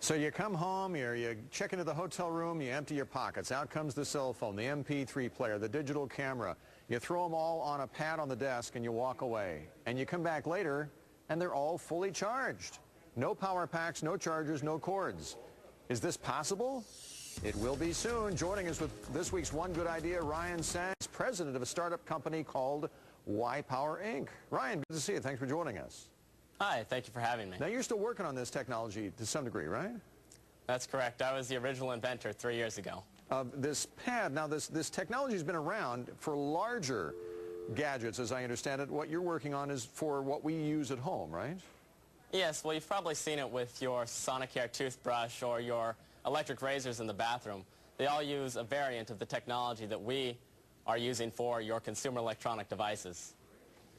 So you come home, you check into the hotel room, you empty your pockets. Out comes the cell phone, the MP3 player, the digital camera. You throw them all on a pad on the desk and you walk away. And you come back later and they're all fully charged. No power packs, no chargers, no cords. Is this possible? It will be soon. Joining us with this week's One Good Idea, Ryan Sang, president of a startup company called Y-Power Inc. Ryan, good to see you. Thanks for joining us. Hi, thank you for having me. Now, you're still working on this technology to some degree, right? That's correct. I was the original inventor 3 years ago. This pad, now this technology has been around for larger gadgets, as I understand it. What you're working on is for what we use at home, right? Yes, well, you've probably seen it with your Sonicare toothbrush or your electric razors in the bathroom. They all use a variant of the technology that we are using for your consumer electronic devices.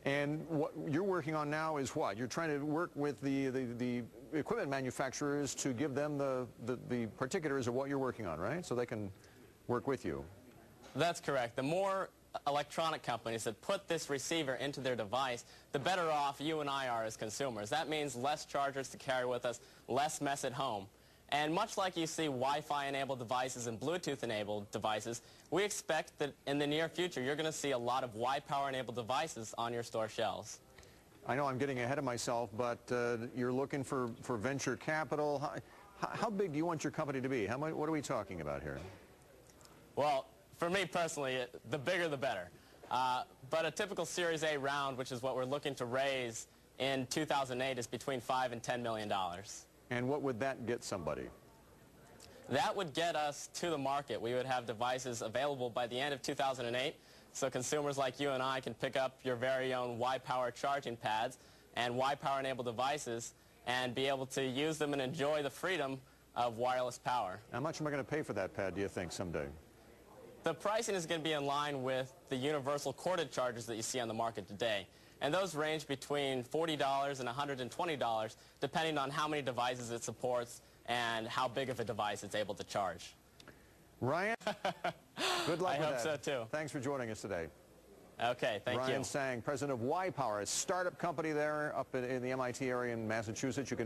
And what you're working on now is what? You're trying to work with the equipment manufacturers to give them the particulars of what you're working on, right? So they can work with you. That's correct. The more electronic companies that put this receiver into their device, the better off you and I are as consumers. That means less chargers to carry with us, less mess at home. And much like you see Wi-Fi-enabled devices and Bluetooth-enabled devices, we expect that in the near future you're going to see a lot of Y-Power-enabled devices on your store shelves. I know I'm getting ahead of myself, but you're looking for venture capital. How big do you want your company to be? What are we talking about here? Well, for me personally, the bigger the better. But a typical Series A round, which is what we're looking to raise in 2008, is between $5 and $10 million. And what would that get somebody? That would get us to the market. We would have devices available by the end of 2008, so consumers like you and I can pick up your very own Y-Power charging pads and Y-Power enabled devices and be able to use them and enjoy the freedom of wireless power. How much am I going to pay for that pad, do you think, someday? The pricing is going to be in line with the universal corded chargers that you see on the market today. And those range between $40 and $120, depending on how many devices it supports and how big of a device it's able to charge. Ryan, good luck with that. I hope so, too. Thanks for joining us today. Okay, thank you. Ryan Sang, president of Y-Power, a startup company there up in the MIT area in Massachusetts. You can